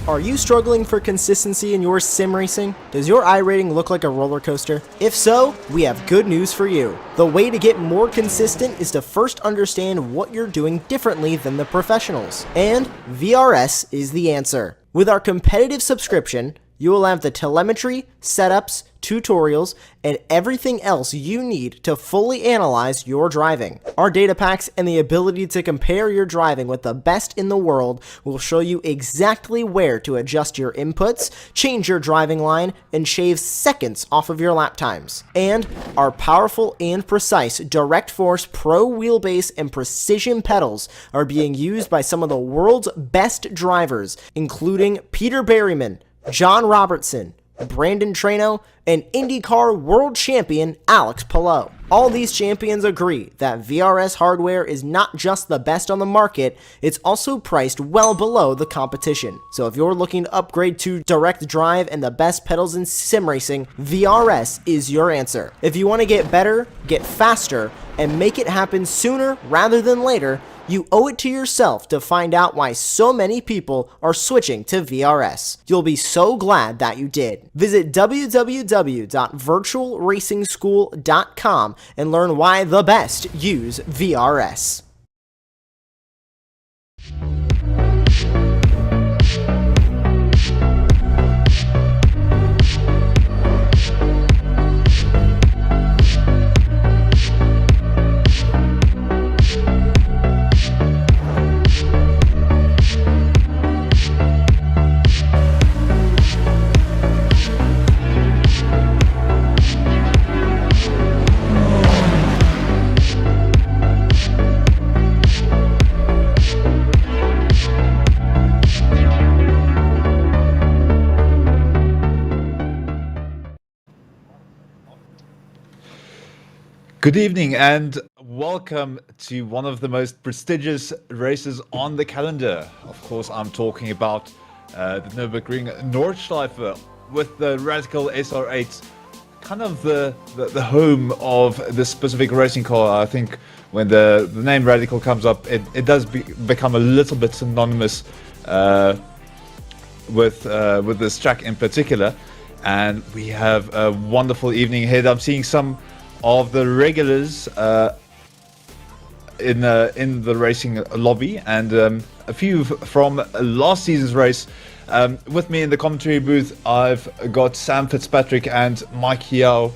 Are you struggling for consistency in your sim racing? Does your iRating look like a roller coaster? If so, we have good news for you. The way to get more consistent is to first understand what you're doing differently than the professionals. And VRS is the answer. With our competitive subscription, you will have the telemetry, setups, tutorials, and everything else you need to fully analyze your driving. Our data packs and the ability to compare your driving with the best in the world will show you exactly where to adjust your inputs, change your driving line, and shave seconds off of your lap times. And our powerful and precise Direct Force Pro wheelbase and precision pedals are being used by some of the world's best drivers, including Peter Berryman, John Robertson, Brandon Trano, and IndyCar World Champion Alex Palou. All these champions agree that VRS hardware is not just the best on the market, it's also priced well below the competition. So if you're looking to upgrade to direct drive and the best pedals in sim racing, VRS is your answer. If you want to get better, get faster, and make it happen sooner rather than later, you owe it to yourself to find out why so many people are switching to VRS. You'll be so glad that you did. Visit www.virtualracingschool.com and learn why the best use VRS. Good evening and welcome to one of the most prestigious races on the calendar. Of course, I'm talking about the Nurburgring Nordschleife with the Radical SR8, kind of the home of this specific racing car. I think when the name Radical comes up, it does become a little bit synonymous with this track in particular. And we have a wonderful evening ahead. I'm seeing some of the regulars in the racing lobby, and a few from last season's race. With me in the commentary booth, I've got Sam Fitzpatrick and Mike Yao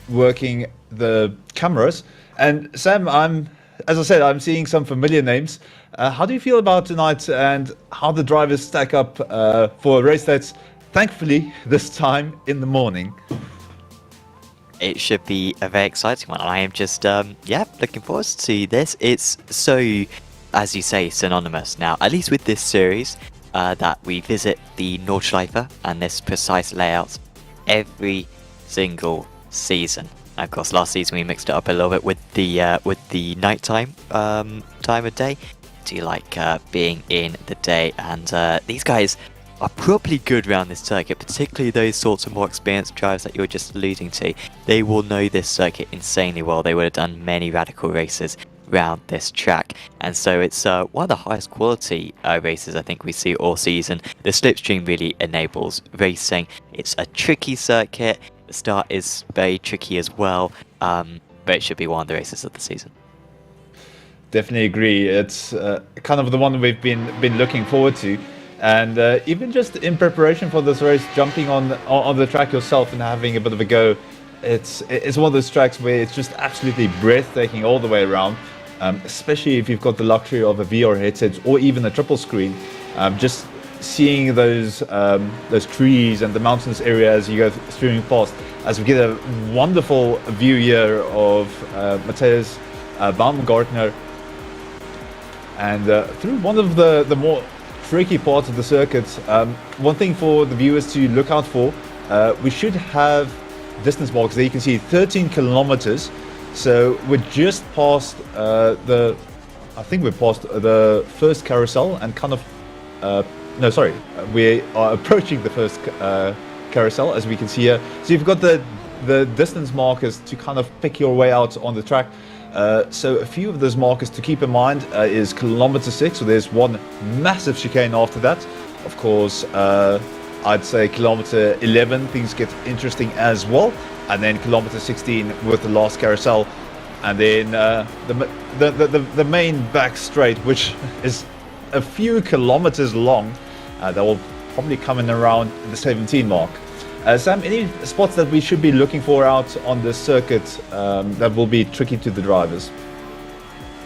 working the cameras. And Sam, as I said, I'm seeing some familiar names. How do you feel about tonight and how the drivers stack up for a race that's thankfully this time in the morning? It should be a very exciting one. I am just, looking forward to this. It's so, as you say, synonymous now, at least with this series, that we visit the Nordschleife and this precise layout every single season. And of course, last season we mixed it up a little bit with the nighttime time of day. Do you like being in the day? And these guys are properly good around this circuit, particularly those sorts of more experienced drivers that you were just alluding to. They will know this circuit insanely well. They would have done many Radical races around this track, and so it's one of the highest quality races I think we see all season. The slipstream really enables racing. It's a tricky circuit. The start is very tricky as well, but it should be one of the races of the season. Definitely agree. It's kind of the one we've been looking forward to. And even just in preparation for this race, jumping on the track yourself and having a bit of a go, it's one of those tracks where it's just absolutely breathtaking all the way around, especially if you've got the luxury of a VR headset or even a triple screen. Just seeing those trees and the mountainous area as you go streaming past, as we get a wonderful view here of Matthias Baumgartner, and through one of the more tricky parts of the circuit. One thing for the viewers to look out for, we should have distance marks there. You can see 13 kilometers, so we're just past I think we're past the first carousel and kind of we are approaching the first carousel, as we can see here. So you've got the distance markers to kind of pick your way out on the track. So a few of those markers to keep in mind is kilometer 6, so there's one massive chicane after that, Of course, I'd say kilometer 11, things get interesting as well. And then kilometer 16 with the last carousel. And then the main back straight, which is a few kilometers long, that will probably come in around the 17 mark. Sam, any spots that we should be looking for out on the circuit that will be tricky to the drivers?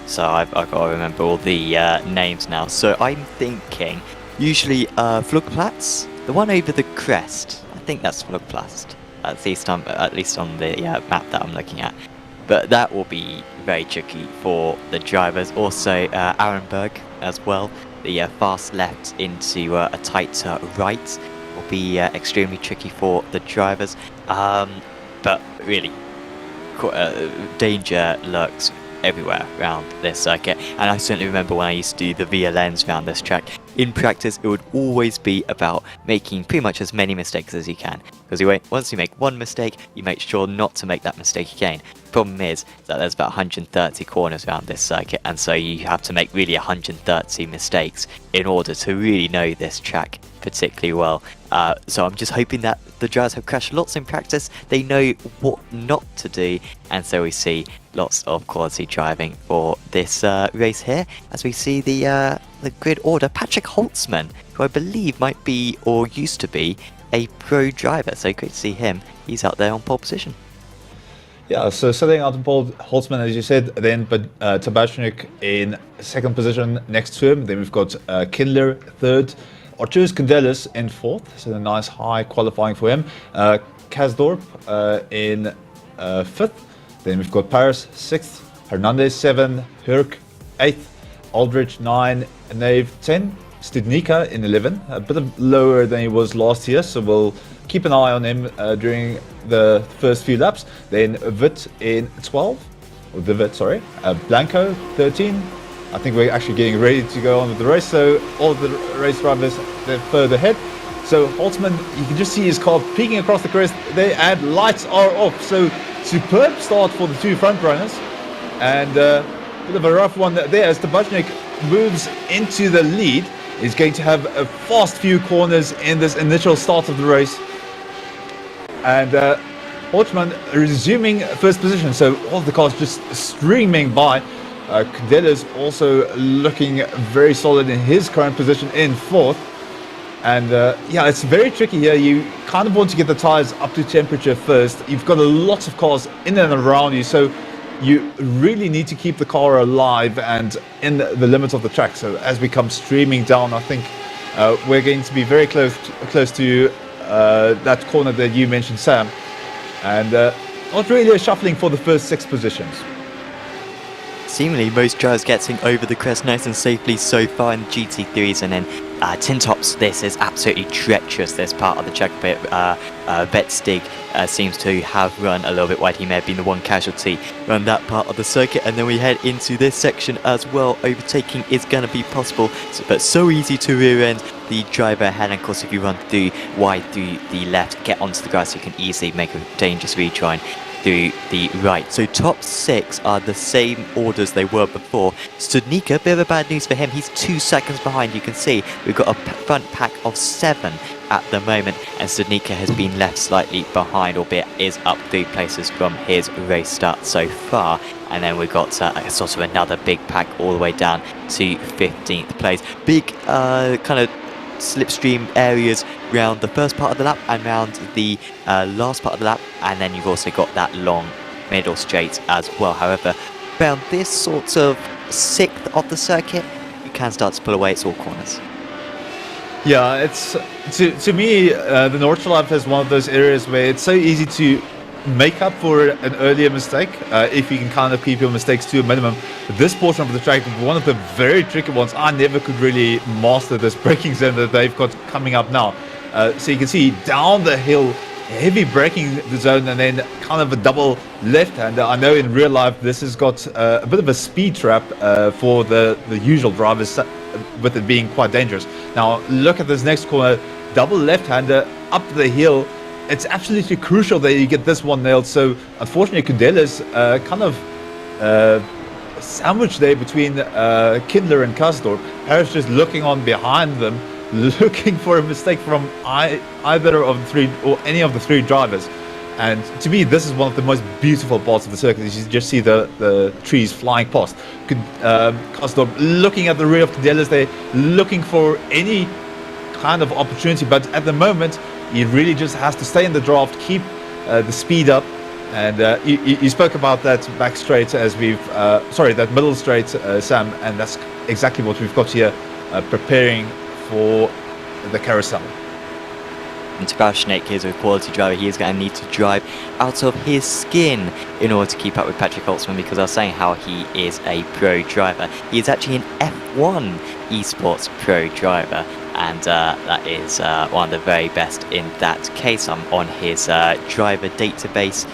So I've got to remember all the names now. So I'm thinking usually Flugplatz, the one over the crest. I think that's Flugplatz. At least on the map that I'm looking at. But that will be very tricky for the drivers. Also Arenberg as well. The fast left into a tight right will be extremely tricky for the drivers. But really, danger lurks everywhere around this circuit, and I certainly remember when I used to do the VLNs around this track. In practice, it would always be about making pretty much as many mistakes as you can, because once you make one mistake, you make sure not to make that mistake again. Problem is that there's about 130 corners around this circuit, and so you have to make really 130 mistakes in order to really know this track particularly well. So I'm just hoping that the drivers have crashed lots in practice, they know what not to do, and so we see lots of quality driving for this race here, as we see the grid order. Patrick Holtzman, who I believe might be, or used to be, a pro driver, so great to see him. He's out there on pole position. Yeah, so setting out on pole, Holtzman, as you said, then but Tabashnik in second position next to him. Then we've got Kindler third, Arturus Kundelis in fourth, so a nice high qualifying for him. Kasdorp in fifth. Then we've got Paris sixth, Hernandez 7, Hurk 8th, Aldrich 9, Nave 10, Studnika in 11, a bit lower than he was last year, so we'll keep an eye on him during the first few laps. Then Witt in 12, or the Witt, sorry, Blanco 13. I think we're actually getting ready to go on with the race, so all of the race drivers, they're further ahead. So Holtzman, you can just see his car peeking across the crest there, and lights are off. So superb start for the two front runners, and a bit of a rough one there as Tabashnik moves into the lead. He's going to have a fast few corners in this initial start of the race, and Holtzman resuming first position. So all of the cars just streaming by. Kundelis also looking very solid in his current position in fourth. And yeah, it's very tricky here. You kind of want to get the tires up to temperature first. You've got a lot of cars in and around you, so you really need to keep the car alive and in the limits of the track. So as we come streaming down, I think we're going to be very close to that corner that you mentioned, Sam. And not really a shuffling for the first 6 positions. Seemingly most drivers getting over the crest nice and safely so far in GT3s, and then Tin Tops, this is absolutely treacherous, this part of the track bit. Betstig seems to have run a little bit wide. He may have been the one casualty on that part of the circuit, and then we head into this section as well. Overtaking is going to be possible, but so easy to rear end the driver ahead, and of course if you run through wide through the left, get onto the grass, you can easily make a dangerous retry through the right. So top 6 are the same orders they were before. Studnika, bit of bad news for him, he's 2 seconds behind. You can see we've got a front pack of 7 at the moment, and Studnika has been left slightly behind, albeit is up 3 places from his race start so far. And then we've got sort of another big pack all the way down to 15th place. Big kind of slipstream areas around the first part of the lap and around the last part of the lap, and then you've also got that long middle straight as well. However, around this sort of 6th of the circuit, you can start to pull away. It's all corners. Yeah, it's to me the Nordschleife is one of those areas where it's so easy to make up for an earlier mistake if you can kind of keep your mistakes to a minimum. But this portion of the track, one of the very tricky ones, I never could really master this braking zone that they've got coming up now. So you can see down the hill, heavy braking the zone, and then kind of a double left-hander. I know in real life this has got a bit of a speed trap for the usual drivers, with it being quite dangerous. Now look at this next corner, double left-hander up the hill. It's absolutely crucial that you get this one nailed. So unfortunately Kundelis kind of sandwiched there between Kindler and Kasdorp. Harris just looking on behind them, looking for a mistake from either of the three or any of the three drivers. And to me, this is one of the most beautiful parts of the circuit. You just see the trees flying past. Karsdorp looking at the rear of Cadelas, they're looking for any kind of opportunity, but at the moment, he really just has to stay in the draft, keep the speed up. And you spoke about that back straight as that middle straight, Sam, and that's exactly what we've got here, preparing for the carousel. And Tabashnik is a quality driver. He is going to need to drive out of his skin in order to keep up with Patrick Holtzman, because I was saying how he is a pro driver. He is actually an F1 Esports pro driver, and that is one of the very best in that case. I'm on his driver database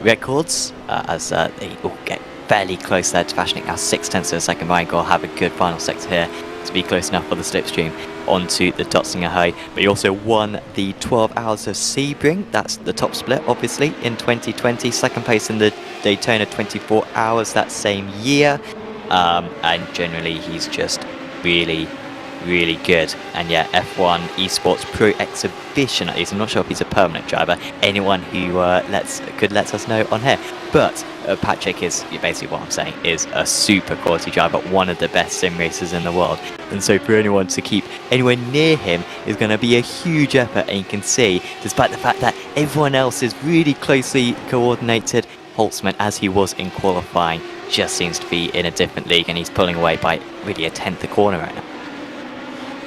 records as they all get fairly close there. Tabashnik now 0.6 of a second behind. Got to have a good final sector here to be close enough for the slipstream onto the Dotzinger High. But he also won the 12 Hours of Sebring, that's the top split obviously, in 2020. Second place in the Daytona 24 Hours that same year. And generally he's just really good. And yeah, F1 Esports Pro Exhibition at least. I'm not sure if he's a permanent driver. Anyone who could let us know on here. But Patrick is basically what I'm saying is a super quality driver, one of the best sim racers in the world. And so for anyone to keep anywhere near him is going to be a huge effort. And you can see, despite the fact that everyone else is really closely coordinated, Holtzman, as he was in qualifying, just seems to be in a different league, and he's pulling away by really a tenth a corner right now.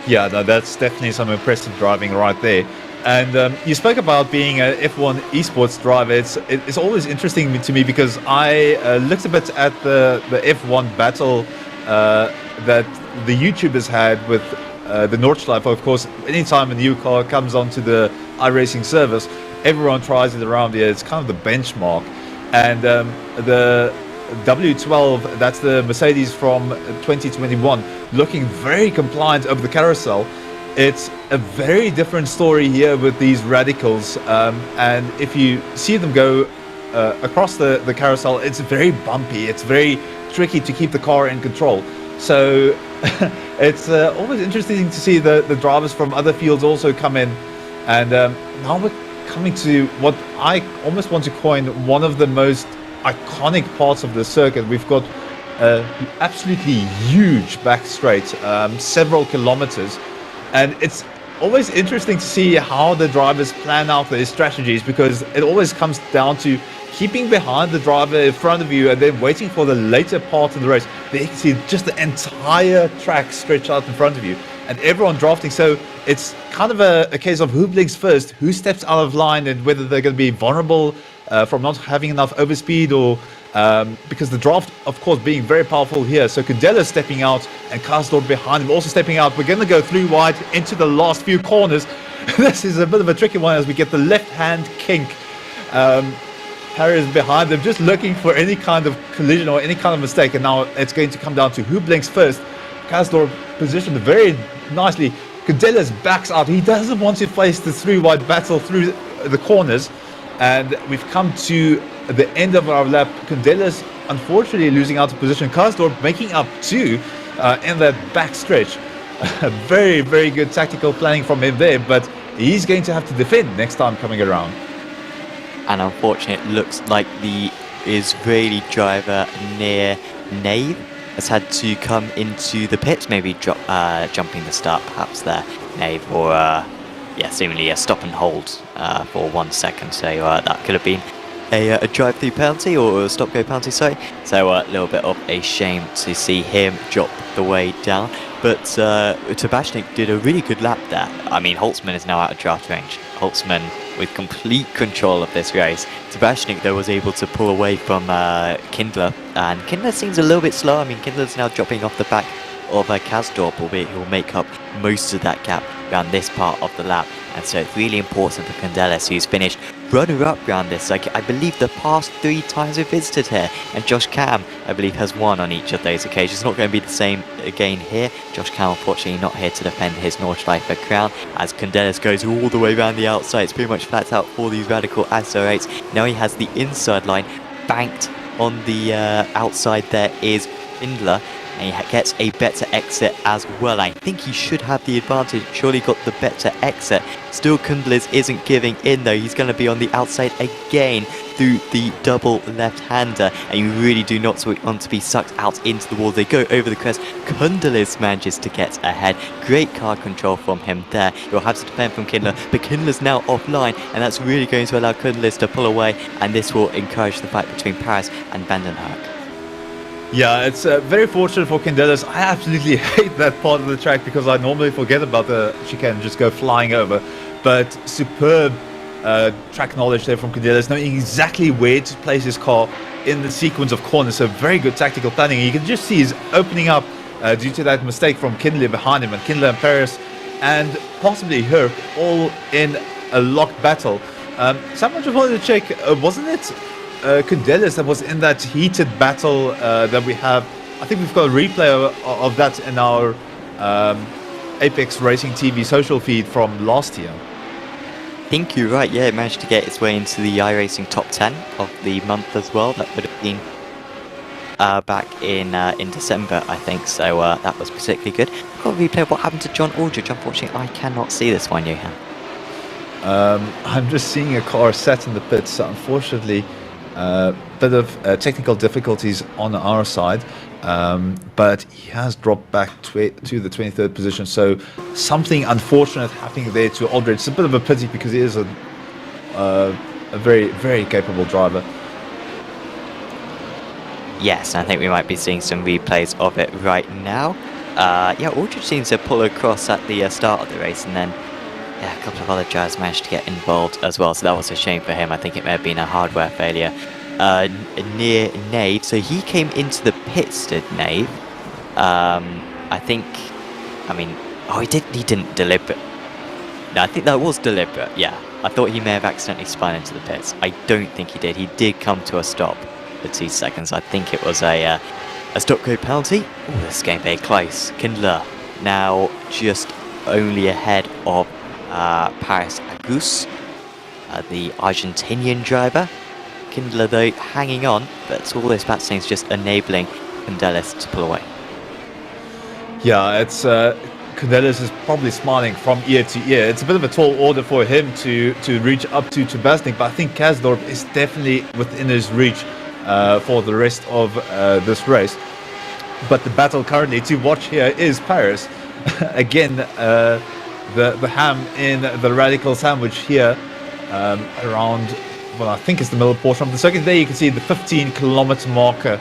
Yeah, no, that's definitely some impressive driving right there. And you spoke about being an F1 esports driver. It's always interesting to me because I looked a bit at the F1 battle that the YouTubers had with the Nordschleife. Of course, anytime a new car comes onto the iRacing service, everyone tries it around here. It's kind of the benchmark. And the W12, that's the Mercedes from 2021, looking very compliant over the carousel. It's a very different story here with these radicals, and if you see them go across the carousel, it's very bumpy, it's very tricky to keep the car in control. So it's always interesting to see the drivers from other fields also come in. And now we're coming to what I almost want to coin one of the most iconic parts of the circuit. We've got absolutely huge back straight, several kilometers, and it's always interesting to see how the drivers plan out their strategies, because it always comes down to keeping behind the driver in front of you and then waiting for the later part of the race. There you can see just the entire track stretched out in front of you and everyone drafting. So it's kind of a case of who blinks first, who steps out of line, and whether they're going to be vulnerable from not having enough overspeed, or because the draft, of course, being very powerful here. So Kundela stepping out and Karsdorp behind him also stepping out. We're going to go through wide into the last few corners. This is a bit of a tricky one as we get the left-hand kink. Harry is behind them, just looking for any kind of collision or any kind of mistake. And now it's going to come down to who blinks first. Karsdorp positioned very nicely. Kundela's backs out. He doesn't want to face the three-wide battle through the corners. And we've come to the end of our lap. Kundela's unfortunately losing out of position. Karsdorp making up two in that back stretch. Very, very good tactical planning from him there, but he's going to have to defend next time coming around. And unfortunately, it looks like the Israeli driver near Nave has had to come into the pits, maybe jumping the start perhaps there, Nave, or seemingly a stop and hold for 1 second. So that could have been a drive-through penalty or a stop-go penalty, sorry. So a little bit of a shame to see him drop the way down. But Tabashnik did a really good lap there. I mean, Holtzman is now out of draft range. Holtzman with complete control of this race. Tabashnik, though, was able to pull away from Kindler. And Kindler seems a little bit slow. I mean, Kindler's now dropping off the back of Karsdorp, albeit he'll make up most of that gap around this part of the lap. And so it's really important for Candelas, who's finished runner-up around this. Like, I believe the past 3 times we've visited here, and Josh Cam, I believe, has won on each of those occasions. It's not going to be the same again here. Josh Cam, unfortunately, not here to defend his Nordschleife crown, as Candelas goes all the way around the outside. It's pretty much flat out for these radical SR8s. Now he has the inside line banked on the outside. There is Schindler, and he gets a better exit as well. I think he should have the advantage. Surely got the better exit. Still, Kundlis isn't giving in though. He's going to be on the outside again through the double left-hander, and you really do not want to be sucked out into the wall. They go over the crest. Kundlis manages to get ahead. Great car control from him there. You'll have to defend from Kindler, but Kindler's now offline, and that's really going to allow Kundlis to pull away, and this will encourage the fight between Paris and Vandenberg. Yeah, it's very fortunate for Candelas. I absolutely hate that part of the track because I normally forget about the chicane and just go flying over. But superb track knowledge there from Candelas, knowing exactly where to place his car in the sequence of corners. So very good tactical planning. You can just see he's opening up due to that mistake from Kindler behind him, and Kindler and Paris and possibly Herc all in a locked battle. Someone just wanted to check, wasn't it Candelas that was in that heated battle that we have? I think we've got a replay of that in our Apex Racing TV social feed from last year. I think you're right, yeah, it managed to get its way into the iRacing top 10 of the month as well. That would have been back in December, I think, so that was particularly good. I've got a replay of what happened to John Aldridge. Unfortunately, I cannot see this one, Johan. I'm just seeing a car sat in the pits, so unfortunately a bit of technical difficulties on our side, but he has dropped back to the 23rd position, so something unfortunate happening there to Aldridge. It's a bit of a pity because he is a very, very capable driver. Yes, I think we might be seeing some replays of it right now. Yeah, Aldridge seems to pull across at the start of the race, and then yeah, a couple of other drivers managed to get involved as well, so that was a shame for him. I think it may have been a hardware failure near Nave. So he came into the pits, did Nave? I think, I mean, oh, he didn't deliberate. No, I think that was deliberate, yeah. I thought he may have accidentally spun into the pits. I don't think he did. He did come to a stop for 2 seconds. I think it was a stop go penalty. Oh, this game very close. Kindler now just only ahead of Paris Agus, the Argentinian driver. Kindler though hanging on, but all this bat is just enabling Candelas to pull away. Yeah, it's Candelas is probably smiling from ear to ear. It's a bit of a tall order for him to reach up to Basnik, but I think Kazdorp is definitely within his reach for the rest of this race. But the battle currently to watch here is Paris. Again, the ham in the radical sandwich here around, well, I think it's the middle portion of the circuit. There you can see the 15-kilometer marker.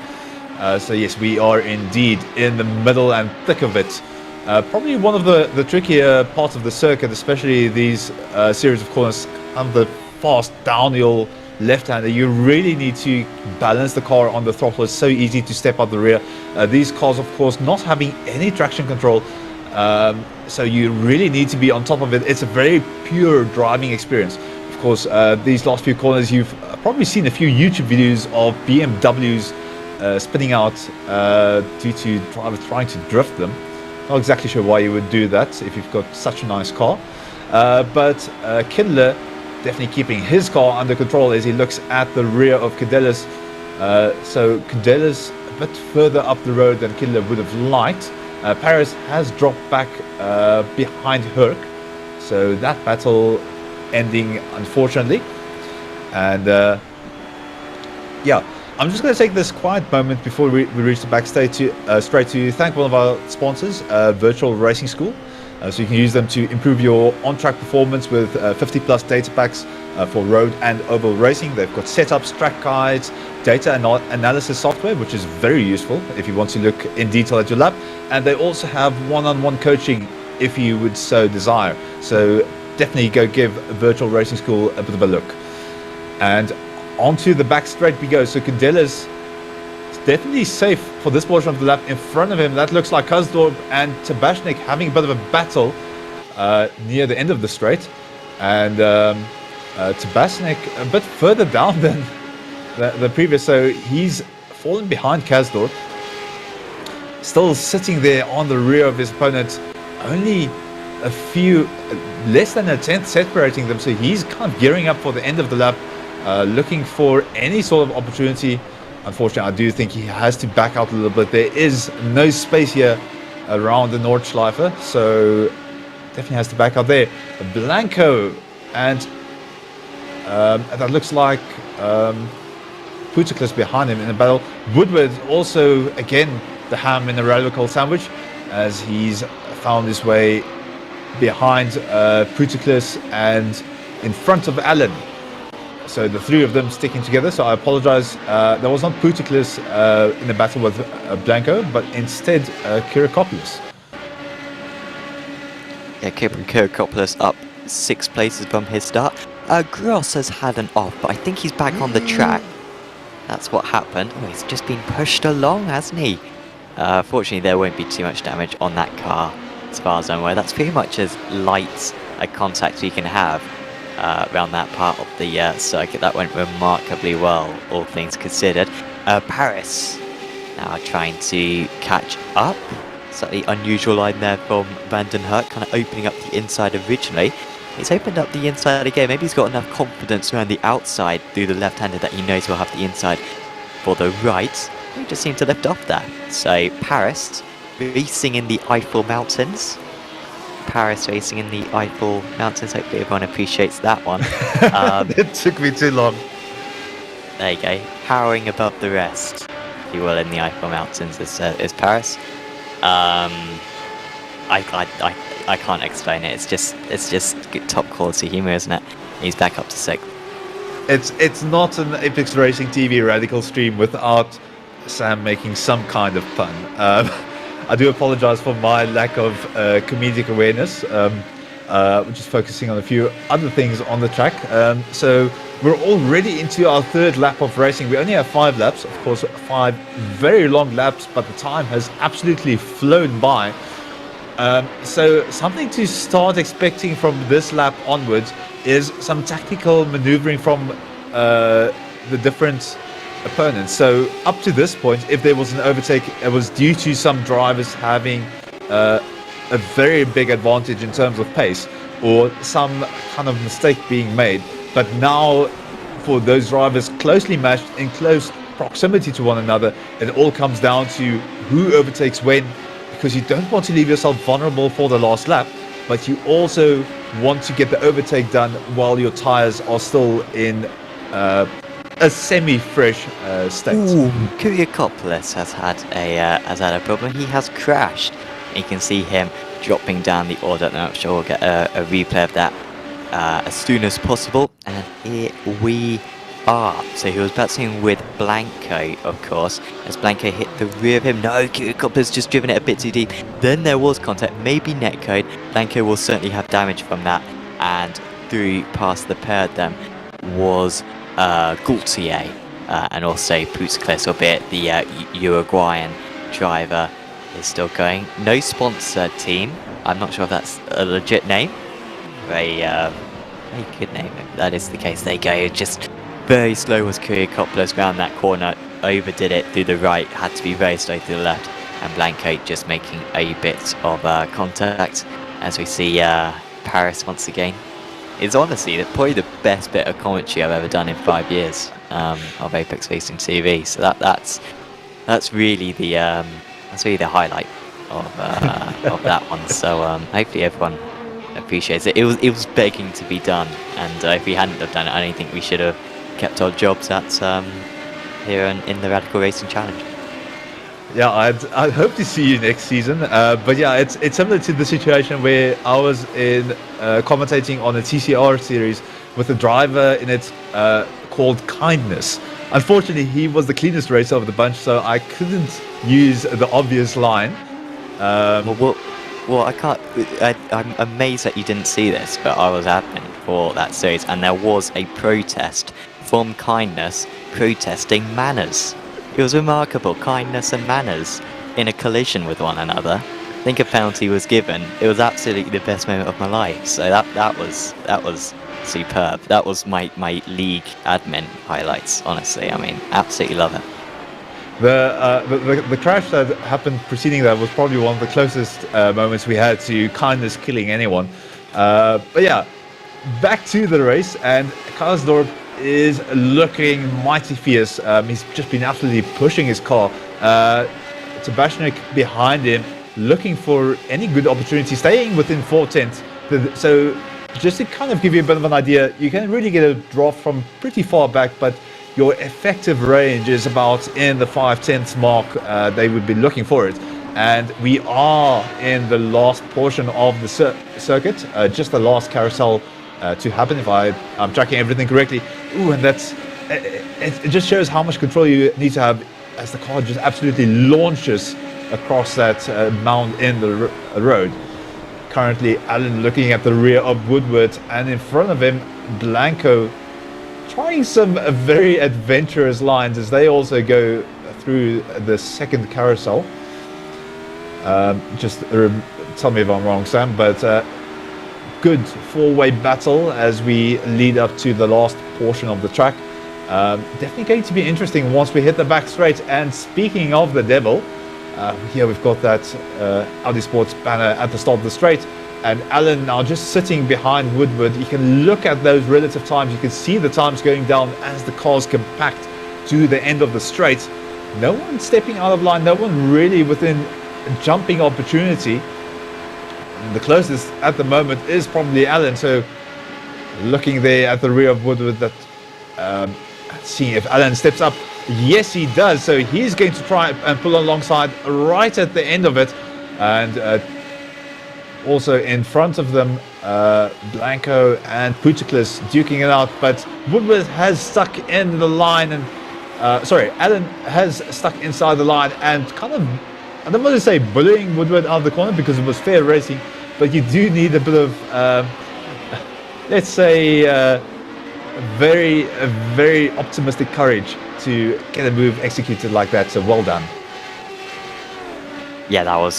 So yes, we are indeed in the middle and thick of it. Probably one of the trickier parts of the circuit, especially these series of corners and the fast downhill left-hander. You really need to balance the car on the throttle. It's so easy to step out the rear. These cars, of course, not having any traction control. So you really need to be on top of it. It's a very pure driving experience. Of course, these last few corners, you've probably seen a few YouTube videos of BMWs spinning out due to drivers trying to drift them. Not exactly sure why you would do that if you've got such a nice car. But Kindler definitely keeping his car under control as he looks at the rear of Candelas. So Candelas a bit further up the road than Kindler would have liked. Paris has dropped back behind Herc, so that battle ending unfortunately. And yeah, I'm just going to take this quiet moment before we reach the backstage to straight to thank one of our sponsors, Virtual Racing School. So you can use them to improve your on-track performance with 50 plus data packs for road and oval racing. They've got setups, track guides, data analysis software, which is very useful if you want to look in detail at your lap. And they also have one-on-one coaching if you would so desire. So definitely go give Virtual Racing School a bit of a look. And onto the back straight we go. So Candelas is definitely safe for this portion of the lap. In front of him, that looks like Kazdorp and Tabashnik having a bit of a battle near the end of the straight. And Tabashnik a bit further down than the previous, so he's fallen behind Kazdorp. Still sitting there on the rear of his opponent, only a few, less than a tenth separating them. So he's kind of gearing up for the end of the lap, looking for any sort of opportunity unfortunately, I do think he has to back out a little bit. There is no space here around the Nordschleife, so definitely has to back out there. Blanco, and that looks like Puticus behind him in the battle. Woodward also, again, the ham in the radical sandwich, as he's found his way behind Puticus and in front of Alan. So the three of them sticking together. So I apologize. There was not Puticus in the battle with Blanco, but instead Kyriakopoulos. Yeah, Kyriakopoulos up 6 places from his start. Gross has had an off, but I think he's back on the track. That's what happened. Oh, he's just been pushed along, hasn't he? Fortunately, there won't be too much damage on that car, as far as I'm aware. That's pretty much as light a contact you can have around that part of the circuit. That went remarkably well, all things considered. Paris now trying to catch up. Slightly unusual line there from Vanden Hurt, kind of opening up the inside originally. He's opened up the inside again. Maybe he's got enough confidence around the outside through the left-hander that he knows he'll have the inside for the right. He just seemed to lift off there. So Paris racing in the Eiffel Mountains. Paris racing in the Eiffel Mountains. Hopefully everyone appreciates that one. It took me too long. There you go. Powering above the rest, if you will, in the Eiffel Mountains is Paris. I can't explain it. It's just top quality humour, isn't it? He's back up to 6th. It's not an Apex Racing TV radical stream without Sam making some kind of pun. I do apologize for my lack of comedic awareness. We're just focusing on a few other things on the track. So we're already into our 3rd lap of racing. We only have 5 laps, of course, 5 very long laps, but the time has absolutely flown by. So something to start expecting from this lap onwards is some tactical maneuvering from the different opponents. So up to this point, if there was an overtake, it was due to some drivers having a very big advantage in terms of pace or some kind of mistake being made. But now for those drivers closely matched in close proximity to one another, it all comes down to who overtakes when, because you don't want to leave yourself vulnerable for the last lap, but you also want to get the overtake done while your tires are still in a semi-fresh state. Kyriakopoulos has had a problem. He has crashed. You can see him dropping down the order. I'm sure we'll get a replay of that as soon as possible. And here we are. So he was battling with Blanco, of course, as Blanco hit the rear of him. No, Kyriakopoulos just driven it a bit too deep. Then there was contact, maybe netcode. Blanco will certainly have damage from that. And through past the pair of them was Gaultier and also Puticus, albeit the Uruguayan driver is still going. No sponsor team. I'm not sure if that's a legit name. Very good name if that is the case. There you go. Just very slow was Kyriakopoulos around that corner. Overdid it through the right. Had to be very slow through the left. And Blanco just making a bit of contact. As we see Paris once again. It's honestly probably the best bit of commentary I've ever done in 5 years of Apex Racing TV. So that's really the highlight of that one. So hopefully everyone appreciates it. It was begging to be done, and if we hadn't have done it, I don't think we should have kept our jobs at here in the Radical Racing Challenge. Yeah, I'd hope to see you next season. But yeah, it's similar to the situation where I was in commentating on a TCR series with a driver in it called Kindness. Unfortunately, he was the cleanest racer of the bunch, so I couldn't use the obvious line. Well, I can't. I'm amazed that you didn't see this, but I was admin for that series, and there was a protest from Kindness protesting manners. It was remarkable, kindness and manners in a collision with one another. I think a penalty was given. It was absolutely the best moment of my life. So that was superb. That was my league admin highlights. Honestly, I mean, absolutely love it. The crash that happened preceding that was probably one of the closest moments we had to Kindness killing anyone. But yeah, back to the race, and Karsdorp is looking mighty fierce. He's just been absolutely pushing his car. Tabashnik behind him, looking for any good opportunity, staying within 4/10. So just to kind of give you a bit of an idea, you can really get a draft from pretty far back, but your effective range is about in the 5/10 mark. They would be looking for it. And we are in the last portion of the circuit, just the last carousel to happen, if I'm tracking everything correctly. Ooh, and it just shows how much control you need to have as the car just absolutely launches across that mound in the road. Currently, Alan looking at the rear of Woodward, and in front of him, Blanco trying some very adventurous lines as they also go through the second carousel. Just tell me if I'm wrong, Sam, but good four-way battle as we lead up to the last portion of the track. Definitely going to be interesting once we hit the back straight. And speaking of the devil, here we've got that Audi Sports banner at the start of the straight, and Alan now just sitting behind Woodward. You can look at those relative times. You can see the times going down as the cars compact to the end of the straight. No one stepping out of line, no one really within jumping opportunity. The closest at the moment is probably Alan, so looking there at the rear of Woodward, that seeing if Alan steps up. Yes, he does, so he's going to try and pull alongside right at the end of it. And also in front of them, Blanco and Putiklis duking it out, but Woodward has stuck in the line, and Alan has stuck inside the line and kind of, I don't want to say bullying Woodward out of the corner because it was fair racing, but you do need a bit of, let's say, very optimistic courage to get a move executed like that. So well done. Yeah, that was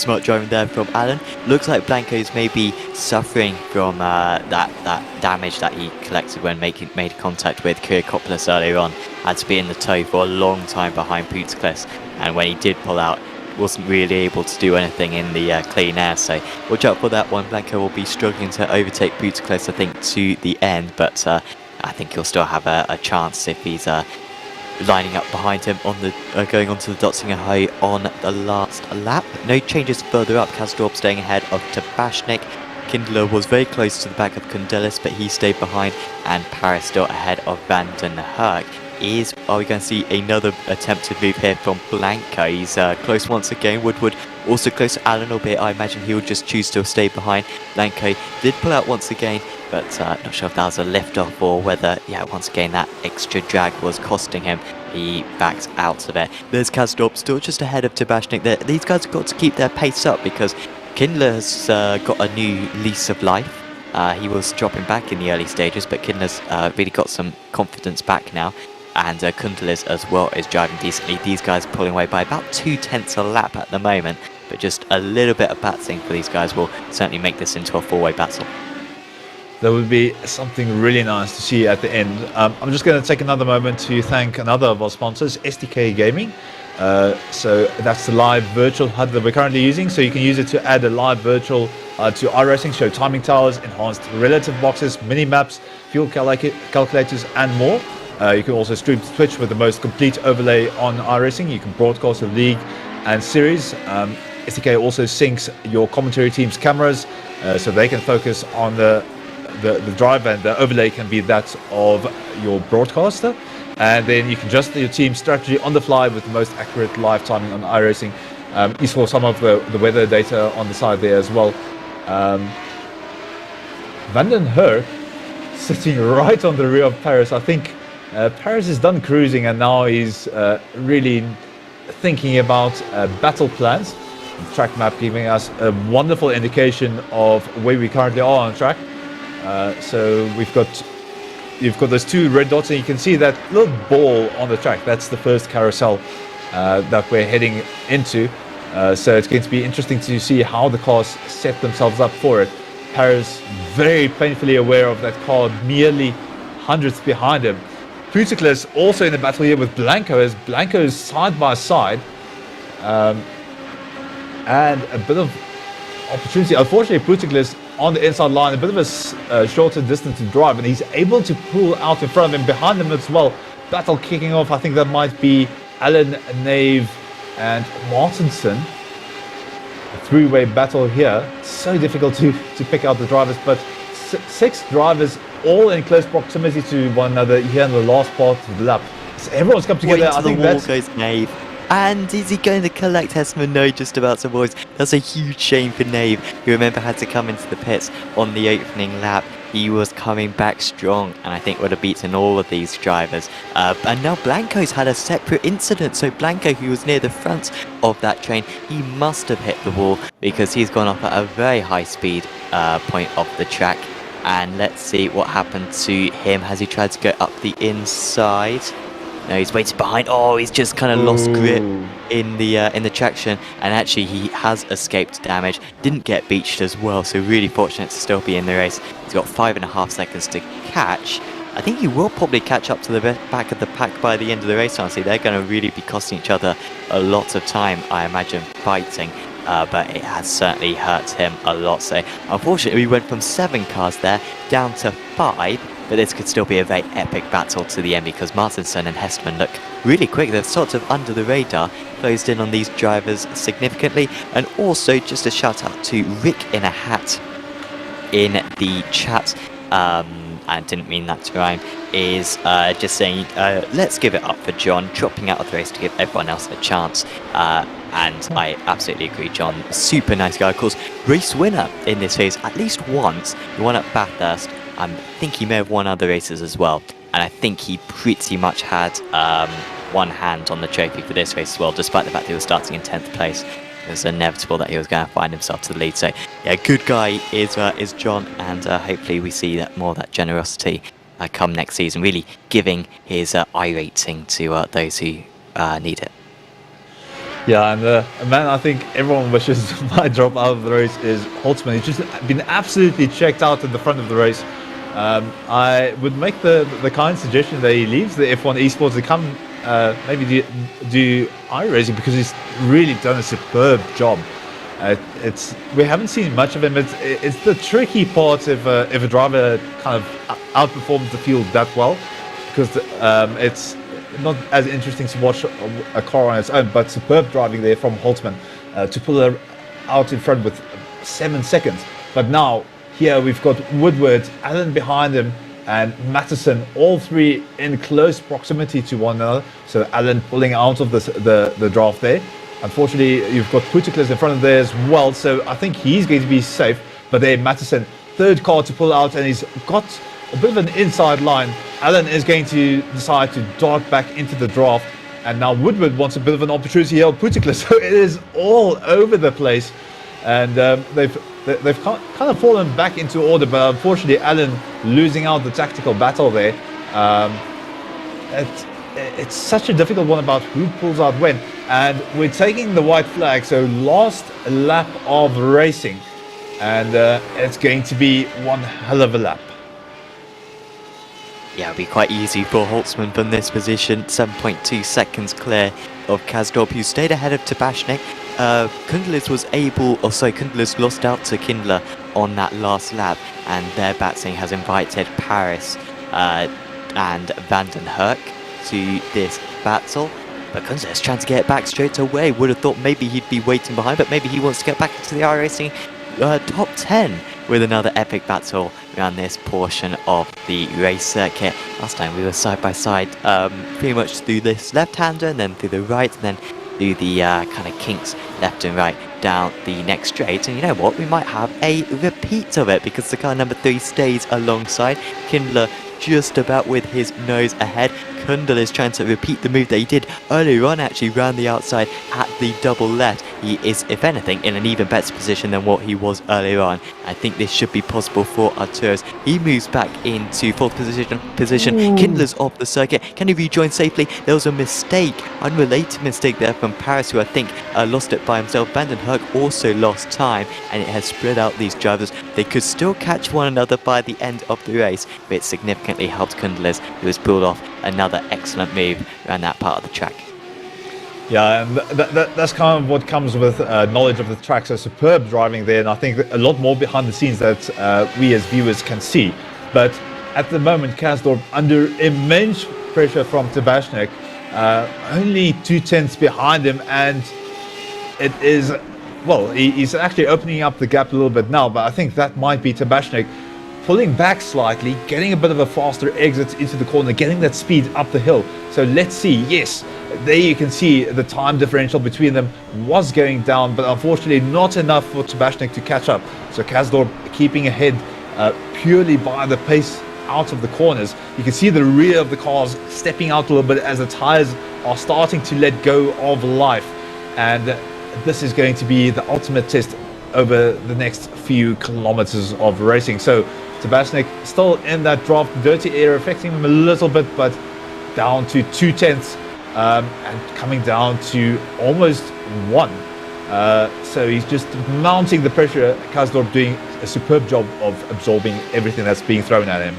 smart driving there from Alan. Looks like Blanco's maybe suffering from that damage that he collected when made contact with Kyrkopoulos earlier on. Had to be in the tow for a long time behind Putiklis, and when he did pull out, wasn't really able to do anything in the clean air. So watch out for that one. Blanco will be struggling to overtake Putiklis, I think, to the end, but I think he'll still have a chance if he's lining up behind him on the going onto the Dotzinger High on the last lap. No changes further up. Kasdorp staying ahead of Tabashnik. Kindler was very close to the back of Kundelis, but he stayed behind, and Paris still ahead of Van den Herk. Are we going to see another attempted move here from Blanco? He's close once again. Woodward also close to Alan, albeit I imagine he would just choose to stay behind. Blanco did pull out once again, but not sure if that was a lift-off or whether, yeah, once again that extra drag was costing him. He backs out of it. There's Kasdorp still just ahead of Tabashnik. These guys have got to keep their pace up because Kindler's got a new lease of life. He was dropping back in the early stages, but Kindler's really got some confidence back now. And Kundelis as well is driving decently. These guys pulling away by about 2/10 a lap at the moment, but just a little bit of battling for these guys will certainly make this into a four-way battle. That would be something really nice to see at the end. I'm just going to take another moment to thank another of our sponsors, SDK Gaming. So that's the live virtual HUD that we're currently using. So you can use it to add a live virtual to iRacing, show timing towers, enhanced relative boxes, mini maps, fuel calculators, and more. You can also stream to Twitch with the most complete overlay on iRacing. You can broadcast the league and series. SDK also syncs your commentary team's cameras so they can focus on the drive, and the overlay can be that of your broadcaster. And then you can adjust your team's strategy on the fly with the most accurate live timing on iRacing. You saw some of the weather data on the side there as well. Van den Herk sitting right on the rear of Paris. I think Paris is done cruising and now he's really thinking about battle plans. The track map giving us a wonderful indication of where we currently are on track. So you've got those two red dots, and you can see that little ball on the track. That's the first carousel that we're heading into. So it's going to be interesting to see how the cars set themselves up for it. Paris very painfully aware of that car merely hundredths behind him. Putiklis also in the battle here with Blanco, as Blanco is side by side. And a bit of opportunity. Unfortunately, Putiklis on the inside line, a bit of a shorter distance to drive, and he's able to pull out in front of him, behind him as well. Battle kicking off. I think that might be Alan, Nave, and Martinson. A three-way battle here. So difficult to pick out the drivers, but 6 drivers all in close proximity to one another here in the last part of the lap. So everyone's come together. I think that's... goes Nave. And is he going to collect Hessman? No, just about to, boys. That's a huge shame for Nave, who remember had to come into the pits on the opening lap. He was coming back strong, and I think would have beaten all of these drivers. And now Blanco's had a separate incident. So Blanco, who was near the front of that train, he must have hit the wall because he's gone off at a very high speed point of the track. And let's see what happened to him. Has he tried to go up the inside? No, he's waited behind. Oh, he's just kind of lost grip in the traction, and actually he has escaped damage. Didn't get beached as well, so really fortunate to still be in the race. He's got 5.5 seconds to catch. I think he will probably catch up to the back of the pack by the end of the race. Honestly, they're going to really be costing each other a lot of time, I imagine, fighting. But it has certainly hurt him a lot. So unfortunately, we went from 7 cars there down to 5. But this could still be a very epic battle to the end because Martinson and Hestman look really quick. They're sort of under the radar, closed in on these drivers significantly. And also just a shout out to Rick in a Hat in the chat. I didn't mean that to rhyme. Is just saying, let's give it up for John, dropping out of the race to give everyone else a chance. And I absolutely agree, John. Super nice guy. Of course, race winner in this race at least once. He won at Bathurst. I think he may have won other races as well, and I think he pretty much had one hand on the trophy for this race as well, despite the fact that he was starting in 10th place. It was inevitable that he was going to find himself to the lead. So yeah, good guy is John, and hopefully we see that more of that generosity come next season, really giving his iRacing to those who need it. Yeah, and man, I think everyone wishes my drop out of the race is Holtzman. He's just been absolutely checked out in the front of the race. I would make the kind suggestion that he leaves the F1 Esports to come maybe do iRacing, because he's really done a superb job. We haven't seen much of him. It's the tricky part if a driver kind of outperforms the field that well, because it's not as interesting to watch a car on its own, but superb driving there from Holtzman to pull her out in front with 7 seconds. But now here we've got Woodward, Allen behind him, and Matheson, all 3 in close proximity to one another. So Allen pulling out of the draft there. Unfortunately, you've got Putiklis in front of there as well, so I think he's going to be safe. But there, Matheson, 3rd car to pull out, and he's got a bit of an inside line. Allen is going to decide to dart back into the draft, and now Woodward wants a bit of an opportunity here on Putiklis. So it is all over the place, and they've kind of fallen back into order. But unfortunately, Allen losing out the tactical battle there. It's such a difficult one about who pulls out when, and we're taking the white flag. So last lap of racing, and it's going to be one hell of a lap. Yeah, it'll be quite easy for Holtzman from this position. 7.2 seconds clear of Kazdorp, who stayed ahead of Tabashnik. Kundler's lost out to Kindler on that last lap, and their Batsing has invited Paris and Vanden Herk to this battle. But Kundler's trying to get back straight away. Would have thought maybe he'd be waiting behind, but maybe he wants to get back into the iRacing top 10 with another epic battle around this portion of the race circuit. Last time we were side by side, pretty much through this left-hander, and then through the right, and then through the kind of kinks left and right down the next straight. And you know what, we might have a repeat of it, because the car number 3 stays alongside Kindler just about with his nose ahead. Kundal is trying to repeat the move that he did earlier on, actually round the outside at the double left. He is, if anything, in an even better position than what he was earlier on. I think this should be possible for Arturos. He moves back into 4th position. Kindler's off the circuit. Can he rejoin safely? There was a mistake, unrelated mistake there from Paris, who I think lost it by himself. Vanden Herk also lost time, and it has spread out these drivers. They could still catch one another by the end of the race, but it significantly helped Kundler, who has pulled off another excellent move around that part of the track. Yeah, and that's kind of what comes with knowledge of the track. So superb driving there, and I think a lot more behind the scenes that we as viewers can see. But at the moment, Kasdorp under immense pressure from Tabashnik, only 2/10 behind him, and it is, well, he's actually opening up the gap a little bit now, but I think that might be Tabashnik pulling back slightly, getting a bit of a faster exit into the corner, getting that speed up the hill. So let's see. Yes, there you can see the time differential between them was going down, but unfortunately not enough for Tabashnik to catch up. So Kasdorp keeping ahead purely by the pace out of the corners. You can see the rear of the cars stepping out a little bit as the tires are starting to let go of life, and this is going to be the ultimate test over the next few kilometers of racing. So Tabashnik still in that draft dirty area, affecting him a little bit, but down to 2/10 and coming down to almost 1. So he's just mounting the pressure. Kasdorp doing a superb job of absorbing everything that's being thrown at him.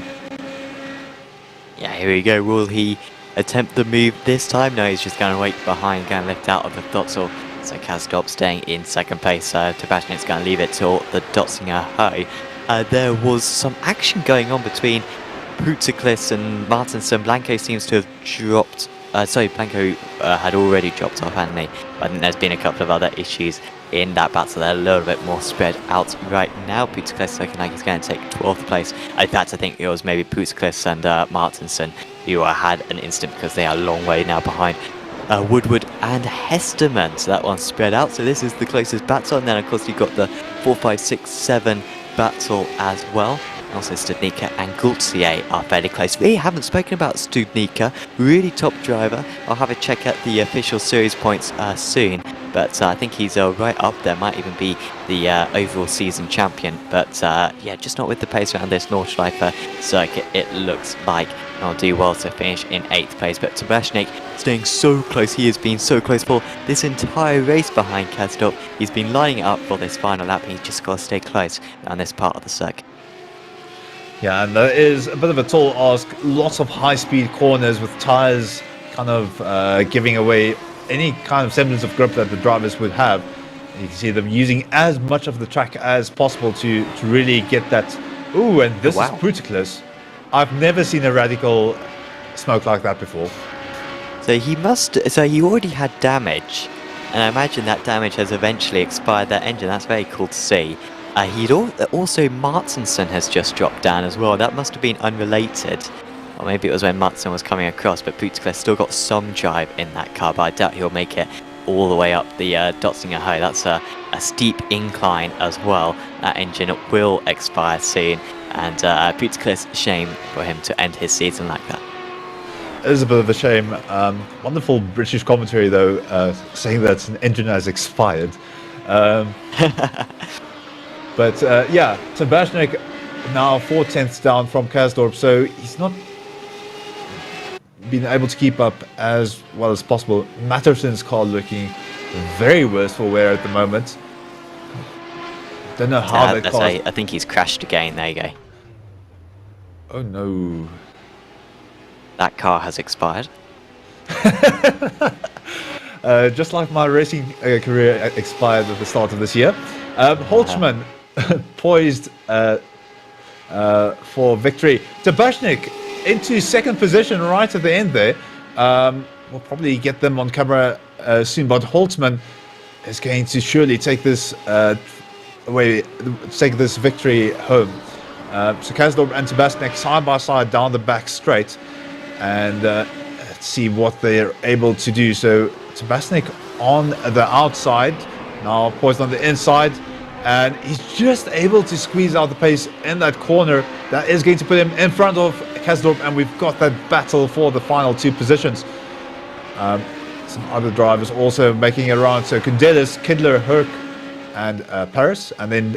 Yeah, here we go. Will he attempt the move this time? No, he's just going to wait behind, going to lift out of the Dotzel. So Kasdorp staying in second place. Tabashnik's going to leave it till the Dotzinger High. There was some action going on between Putziklis and Martinson. Blanco seems to have dropped. Blanco had already dropped off, hadn't he? I think there's been a couple of other issues in that battle. They're a little bit more spread out right now. Putziklis looking like he's going to take 12th place. In fact, I think it was maybe Putziklis and Martinson who had an instant, because they are a long way now behind Woodward and Hesterman. So that one's spread out. So this is the closest battle. And then, of course, you've got the 4, 5, 6, 7 battle as well. Also, Studnicka and Gaultier are fairly close. We haven't spoken about Studnicka, really top driver. I'll have a check at the official series points soon, but I think he's right up there, might even be the overall season champion. But yeah, just not with the pace around this Nordschleife circuit, it looks like. I'll do well to finish in 8th place, but Tabashnik staying so close. He has been so close for this entire race behind Kasdorp. He's been lining up for this final lap, and he's just got to stay close on this part of the circuit. Yeah, and that is a bit of a tall ask. Lots of high-speed corners with tires kind of giving away any kind of semblance of grip that the drivers would have. You can see them using as much of the track as possible to really get that. Ooh, and this is Putziklis. I've never seen a radical smoke like that before. So he already had damage, and I imagine that damage has eventually expired that engine. That's very cool to see. Also, Martinson has just dropped down as well. That must have been unrelated. Or maybe it was when Martinson was coming across, but Putziklis still got some drive in that car, but I doubt he'll make it all the way up the Dotzinger High. That's a steep incline as well. That engine will expire soon, and Putziklis, shame for him to end his season like that. It is a bit of a shame. Wonderful British commentary, though, saying that an engine has expired. But yeah, Tabashnik now 4/10 down from Kasdorp, so he's not been able to keep up as well as possible. Matterson's car looking very worse for wear at the moment. Don't know how that car... I think he's crashed again. There you go. Oh no. That car has expired. Just like my racing career expired at the start of this year. Holtzman poised for victory. Tabashnik into second position right at the end there. We'll probably get them on camera soon, but Holtzman is going to surely take this victory home. So Kasdorp and Tabashnik side by side down the back straight, and let's see what they're able to do. So Tabashnik on the outside, now poised on the inside, and he's just able to squeeze out the pace in that corner. That is going to put him in front of Kasdorp, and we've got that battle for the final 2 positions. Some other drivers also making it around. So Kundelis, Kidler, Herc, and Paris. And then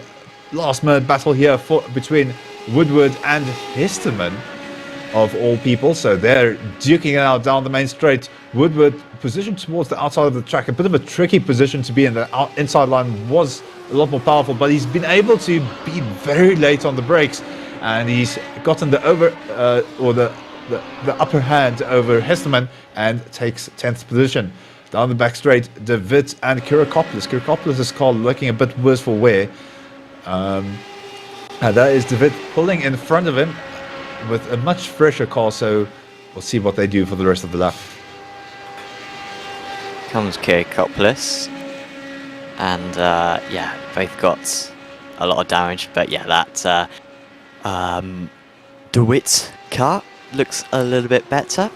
last minute battle here between Woodward and Hesterman, of all people. So they're duking it out down the main straight. Woodward positioned towards the outside of the track. A bit of a tricky position to be in. The inside line was a lot more powerful, but he's been able to be very late on the brakes, and he's gotten the upper hand over Hesterman and takes 10th position. Down the back straight, De Wit and Kyriakopoulos. Kyriakopoulos' car looking a bit worse for wear. And that is De Wit pulling in front of him with a much fresher car, so we'll see what they do for the rest of the lap. Comes Kyriakopoulos. And yeah, both got a lot of damage, but yeah, that De Wit car looks a little bit better.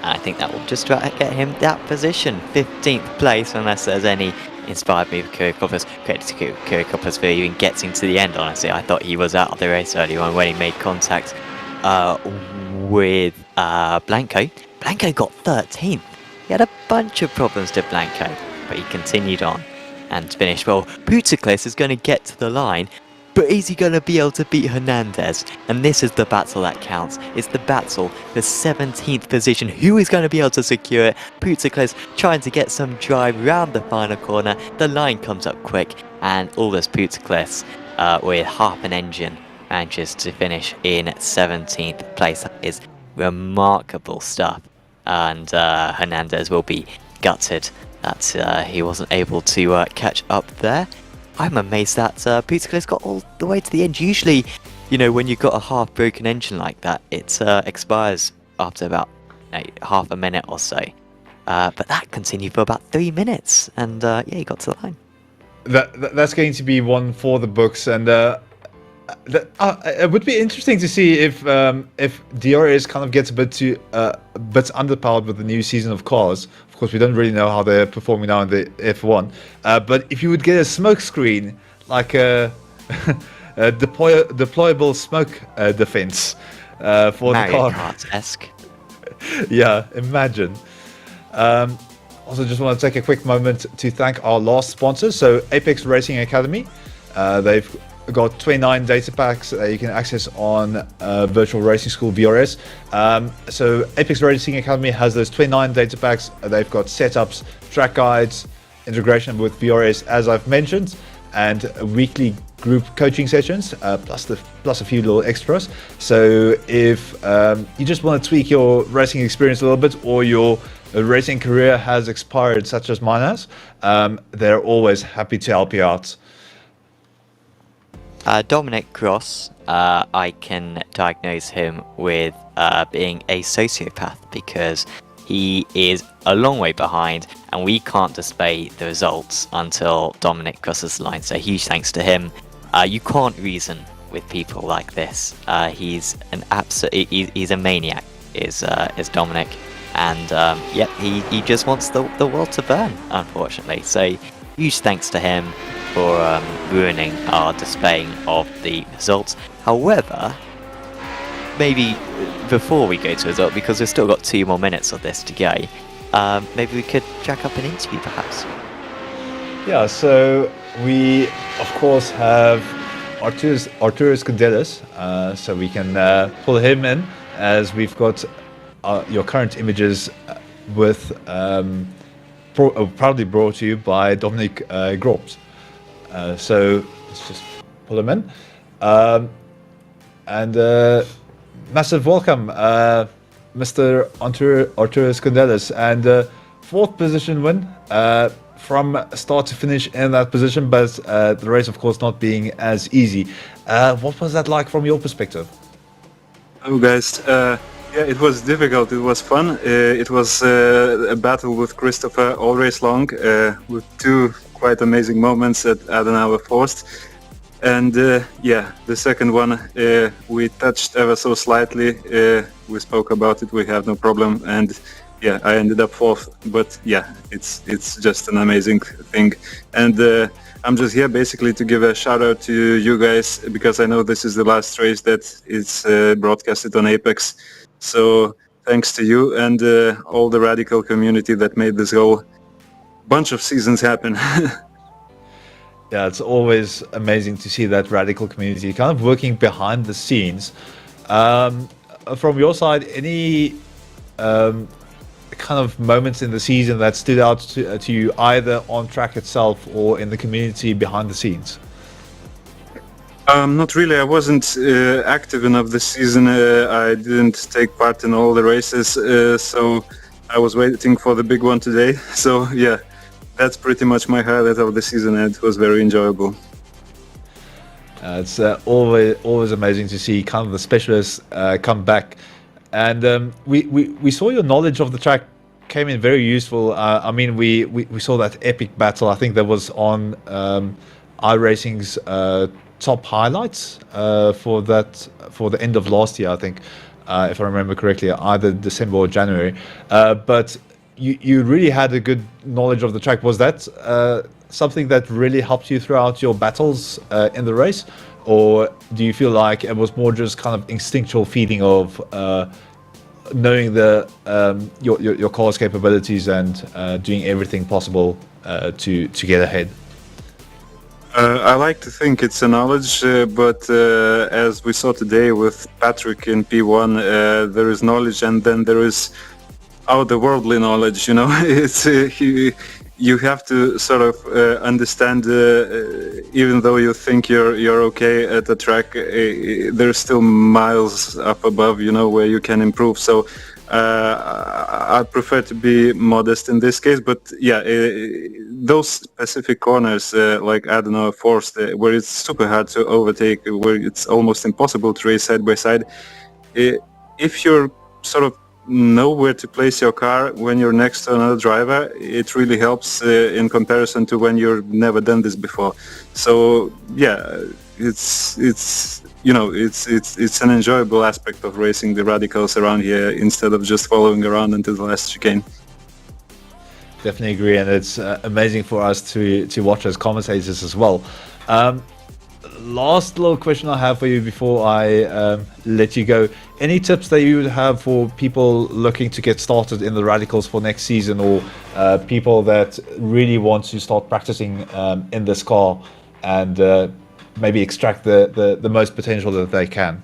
And I think that will just about get him that position, 15th place, unless there's any inspired move of Kyriakopoulos. Credit to Kyriakopoulos for even getting to the end, honestly. I thought he was out of the race early on when he made contact with Blanco. Blanco got 13th. He had a bunch of problems to Blanco, but he continued on and finished well. Putaklis is going to get to the line, but is he going to be able to beat Hernandez? And this is the battle that counts. It's the battle for 17th position. Who is going to be able to secure it? Putaklis trying to get some drive around the final corner. The line comes up quick, and Aldous Putaklis with half an engine manages to finish in 17th place. That is remarkable stuff. And Hernandez will be gutted that he wasn't able to catch up there. I'm amazed that Putaklis got all the way to the end. Usually, you know, when you've got a half broken engine like that, it expires after about half a minute or so. But that continued for about 3 minutes, and yeah, he got to the line. That's going to be one for the books, and it would be interesting to see if DRS kind of gets a bit underpowered with the new season of cars. Of course, we don't really know how they're performing now in the F1. But if you would get a smoke screen, like a deployable smoke defense for Mario the car. Kart-esque. Yeah, imagine. Also, just want to take a quick moment to thank our last sponsors. So, Apex Racing Academy. They've got 29 data packs that you can access on Virtual Racing School VRS. So Apex Racing Academy has those 29 data packs. They've got setups, track guides, integration with VRS, as I've mentioned, and weekly group coaching sessions, plus a few little extras. So if you just want to tweak your racing experience a little bit, or your racing career has expired, such as mine has, they're always happy to help you out. Dominic Cross, I can diagnose him with being a sociopath, because he is a long way behind and we can't display the results until Dominic crosses the line. So huge thanks to him. You can't reason with people like this. He's an he's a maniac, is Dominic, and yep, he just wants the world to burn, unfortunately. So huge thanks to him for ruining our displaying of the results. However, maybe before we go to the result, because we've still got 2 more minutes of this to go, maybe we could jack up an interview, perhaps. Yeah, so we of course have Arturas Condelis, so we can pull him in, as we've got your current images with proudly brought to you by Dominic Grops. So let's just pull him in, and massive welcome, Mr. Arturas Condelis, and 4th position win from start to finish in that position, but the race of course not being as easy. What was that like from your perspective? Oh guys, yeah, it was difficult, it was fun, it was a battle with Christopher all race long, with 2 quite amazing moments at Adenauer Forst, and yeah, the second one we touched ever so slightly, we spoke about it, we have no problem, and yeah, I ended up 4th, but yeah, it's just an amazing thing, and I'm just here basically to give a shout out to you guys, because I know this is the last race that is broadcasted on Apex, so thanks to you and all the Radical community that made this whole bunch of seasons happen. Yeah, it's always amazing to see that Radical community kind of working behind the scenes. From your side, any kind of moments in the season that stood out to you, either on track itself or in the community behind the scenes? Not really. I wasn't active enough this season. I didn't take part in all the races, so I was waiting for the big one today. So yeah, that's pretty much my highlight of the season, and it was very enjoyable. It's always amazing to see kind of the specialists come back, and we saw your knowledge of the track came in very useful. I mean, we saw that epic battle. I think that was on iRacing's top highlights for the end of last year. I think, if I remember correctly, either December or January. But you really had a good knowledge of the track. Was that something that really helped you throughout your battles in the race, or do you feel like it was more just kind of instinctual feeling of knowing your car's capabilities and doing everything possible to get ahead? I like to think it's a knowledge, but as we saw today with Patrick in P1, there is knowledge, and then there is otherworldly knowledge. You know, it's you have to sort of understand. Even though you think you're okay at the track, there's still miles up above. You know, where you can improve. So I prefer to be modest in this case, but yeah, those specific corners, like I don't know, Forest, where it's super hard to overtake, where it's almost impossible to race side by side. If you're sort of know where to place your car when you're next to another driver, it really helps in comparison to when you've never done this before. So yeah, it's you know, it's an enjoyable aspect of racing the radicals around here instead of just following around until the last chicane. Definitely agree, and it's amazing for us to watch as commentators as well. Last little question I have for you before I let you go. Any tips that you would have for people looking to get started in the radicals for next season, or people that really want to start practicing in this car and maybe extract the most potential that they can?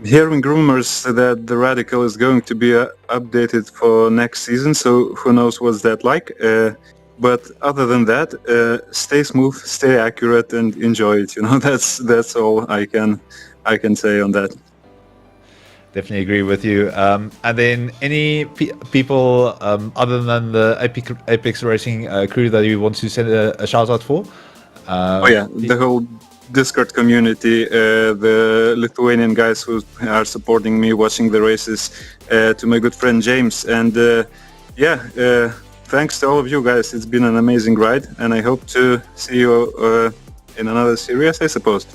Hearing rumors that the Radical is going to be updated for next season, so who knows what's that like. But other than that, stay smooth, stay accurate, and enjoy it. You know, that's all I can say on that. Definitely agree with you. And then any people other than the Apex Racing crew that you want to send a shout out for? Oh yeah, the whole Discord community, the Lithuanian guys who are supporting me watching the races, to my good friend James, and thanks to all of you guys. It's been an amazing ride, and I hope to see you in another series, I suppose.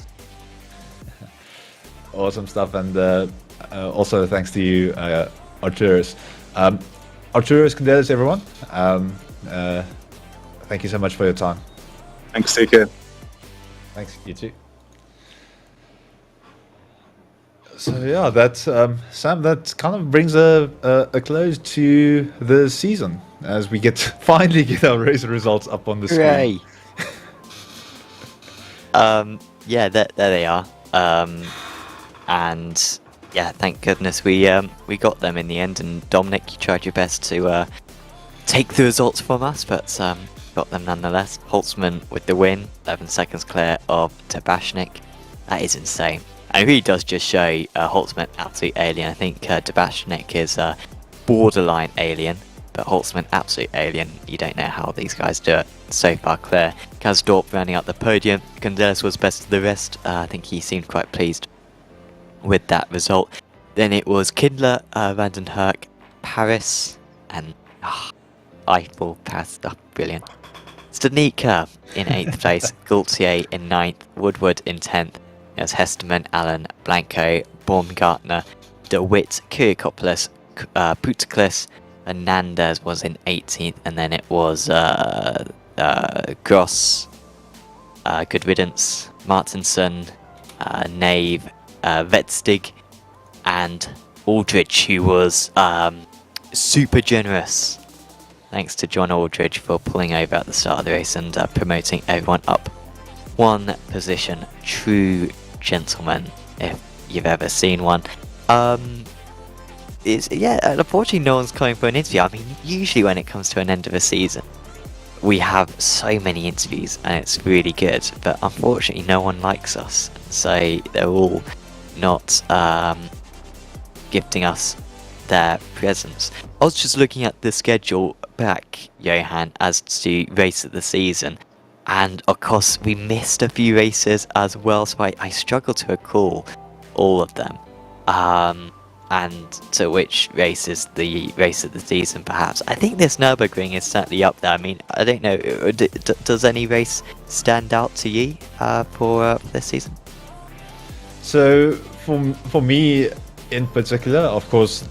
Awesome stuff, and also thanks to you, Arturus. Arturus Candelas, everyone. Thank you so much for your time. Thanks, take care. Thanks, you too. So yeah, that's Sam. That kind of brings a close to the season as we finally get our race results up on the screen. Hooray! Yeah, there they are. And yeah, thank goodness we got them in the end. And Dominic, you tried your best to take the results from us, but got them nonetheless. Holtzman with the win, 11 seconds clear of Tabashnik. That is insane. And it really does just show Holtzman absolute alien. I think Tabashnik is borderline alien, but Holtzman absolute alien. You don't know how these guys do it. So far clear. Kazdorp rounding out the podium. Gonzalez was best of the rest. I think he seemed quite pleased with that result. Then it was Kindler, Vandenherk, Paris, and Eiffel Paris. Oh, brilliant. Stanika in 8th place, Gaultier in 9th, Woodward in 10th. It was Hesterman, Allen, Blanco, Baumgartner, DeWitt, Kyrikopoulos, Putiklis, Hernandez was in 18th, and then it was Gross, Good Riddance, Martinson, Nave, Vetstig, and Aldridge, who was super generous. Thanks to John Aldridge for pulling over at the start of the race and promoting everyone up one position. True gentleman, if you've ever seen one. Unfortunately no one's coming for an interview. I mean, usually when it comes to an end of a season, we have so many interviews and it's really good, but unfortunately no one likes us, so they're all not gifting us their presence. I was just looking at the schedule back, Johan, as to race of the season, and of course we missed a few races as well, so I struggle to recall all of them. And to which race is the race of the season, perhaps. I think this Nurburgring is certainly up there. I mean, I don't know, does any race stand out to you for this season? So for me in particular, of course,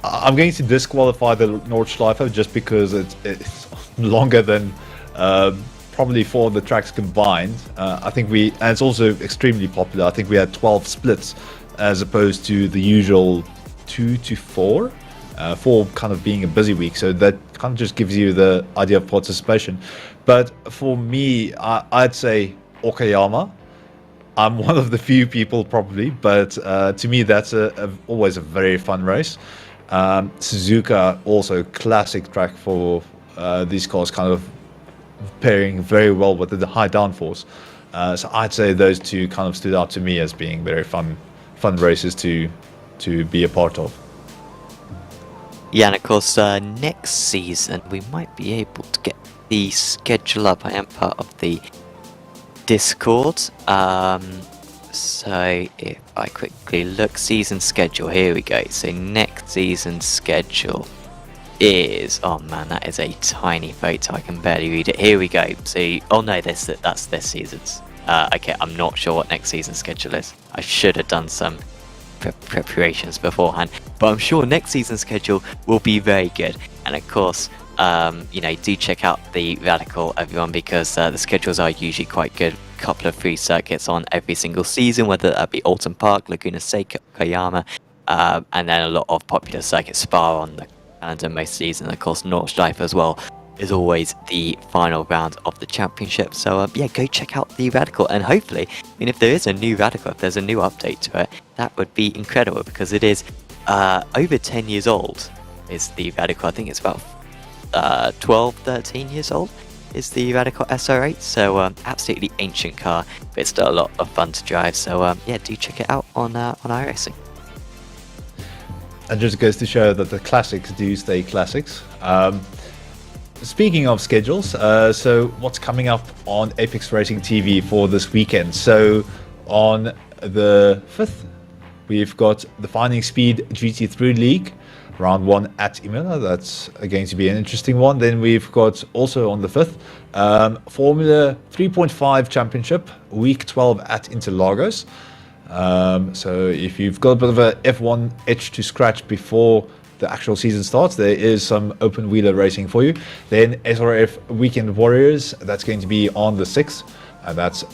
I'm going to disqualify the Nordschleife just because it's longer than probably 4 of the tracks combined. I think and it's also extremely popular. I think we had 12 splits as opposed to the usual 2 to 4. 4 kind of being a busy week, so that kind of just gives you the idea of participation. But for me, I'd say Okayama. I'm one of the few people probably, but to me that's always a very fun race. Suzuka, also classic track for these cars, kind of pairing very well with the high downforce. So I'd say those two kind of stood out to me as being very fun races to be a part of. Yeah, and of course, next season we might be able to get the schedule up. I am part of the Discord. So if I quickly look, season schedule, here we go. So next season schedule is, oh man, that is a tiny photo, I can barely read it. Here we go. So, oh no, that's this season's. Okay, I'm not sure what next season's schedule is. I should have done some preparations beforehand, but I'm sure next season's schedule will be very good. And of course, do check out the Radical, everyone, because the schedules are usually quite good. A couple of free circuits on every single season, whether that be Alton Park, Laguna Seca, Koyama, and then a lot of popular circuits. Spa on the calendar most seasons. Of course, Nordschleife as well is always the final round of the championship. So go check out the Radical, and hopefully, if there is a new Radical, if there's a new update to it, that would be incredible, because it is over 10 years old is the Radical. I think it's about 12, 13 years old is the Radical SR8. So absolutely ancient car, but it's still a lot of fun to drive. So do check it out on iRacing. And just goes to show that the classics do stay classics. Speaking of schedules, so what's coming up on Apex Racing TV for this weekend? So on the 5th, we've got the Finding Speed GT3 League, round 1 at Imola. That's going to be an interesting one. Then we've got also on the 5th, Formula 3.5 Championship, week 12 at Interlagos. So if you've got a bit of a F1 itch to scratch before the actual season starts, there is some open wheeler racing for you. Then SRF Weekend Warriors, that's going to be on the 6th, and that's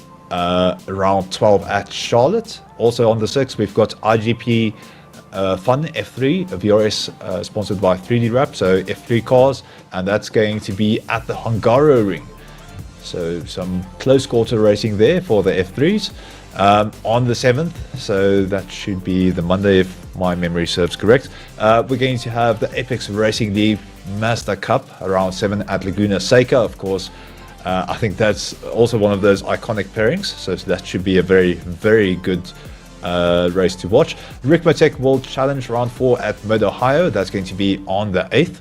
around 12 at Charlotte. Also on the 6th, we've got IGP Fun F3, a VRS sponsored by 3D Rap, so F3 cars, and that's going to be at the Hungaroring. So some close quarter racing there for the F3s. On the 7th, so that should be the Monday if my memory serves correct, we're going to have the Apex Racing League Mazda Cup around 7 at Laguna Seca. Of course, I think that's also one of those iconic pairings, so that should be a very, very good race to watch. Ricmotech World Challenge round 4 at Mid-Ohio, that's going to be on the 8th.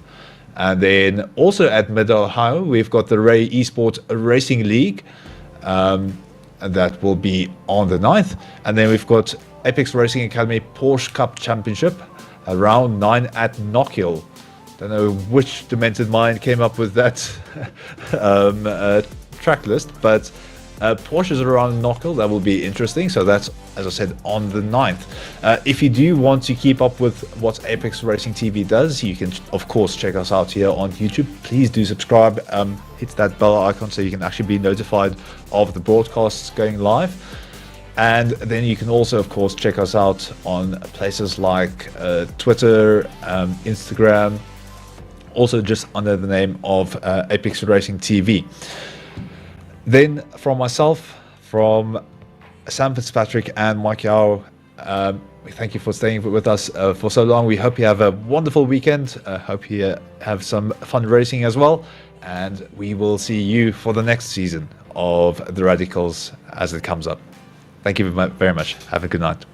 And then also at Mid-Ohio, we've got the Ray Esports Racing League, and that will be on the 9th. And then we've got Apex Racing Academy Porsche Cup Championship, round 9 at Knockhill. Don't know which demented mind came up with that track list, but Porsches around Knockhill, that will be interesting. So that's, as I said, on the 9th. If you do want to keep up with what Apex Racing TV does, you can of course check us out here on YouTube. Please do subscribe, hit that bell icon so you can actually be notified of the broadcasts going live. And then you can also of course check us out on places like Twitter, Instagram, also just under the name of Apex Racing TV. Then from myself, from Sam Fitzpatrick and Mike Yao, we thank you for staying with us for so long. We hope you have a wonderful weekend. Hope you have some fun racing as well. And we will see you for the next season of the Radicals as it comes up. Thank you very much. Have a good night.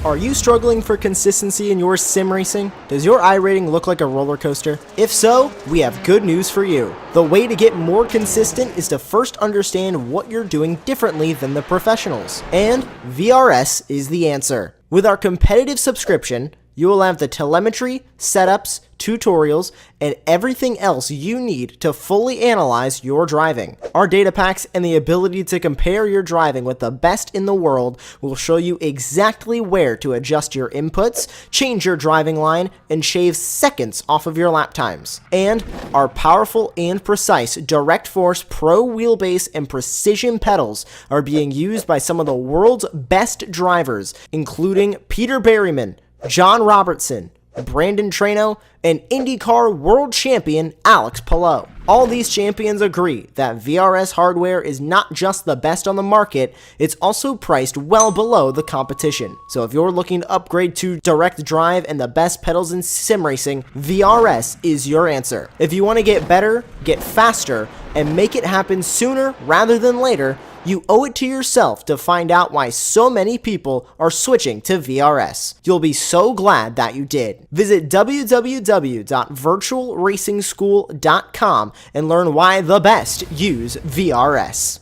Are you struggling for consistency in your sim racing? Does your iRating look like a roller coaster? If so, we have good news for you. The way to get more consistent is to first understand what you're doing differently than the professionals. And VRS is the answer. With our competitive subscription, you will have the telemetry, setups, tutorials, and everything else you need to fully analyze your driving. Our data packs and the ability to compare your driving with the best in the world will show you exactly where to adjust your inputs, change your driving line, and shave seconds off of your lap times. And our powerful and precise Direct Force Pro wheelbase and precision pedals are being used by some of the world's best drivers, including Peter Berryman, John Robertson, Brandon Trano, and IndyCar World Champion Alex Palou. All these champions agree that VRS hardware is not just the best on the market, it's also priced well below the competition. So if you're looking to upgrade to direct drive and the best pedals in sim racing, VRS is your answer. If you want to get better, get faster, and make it happen sooner rather than later, you owe it to yourself to find out why so many people are switching to VRS. You'll be so glad that you did. Visit www.virtualracingschool.com and learn why the best use VRS.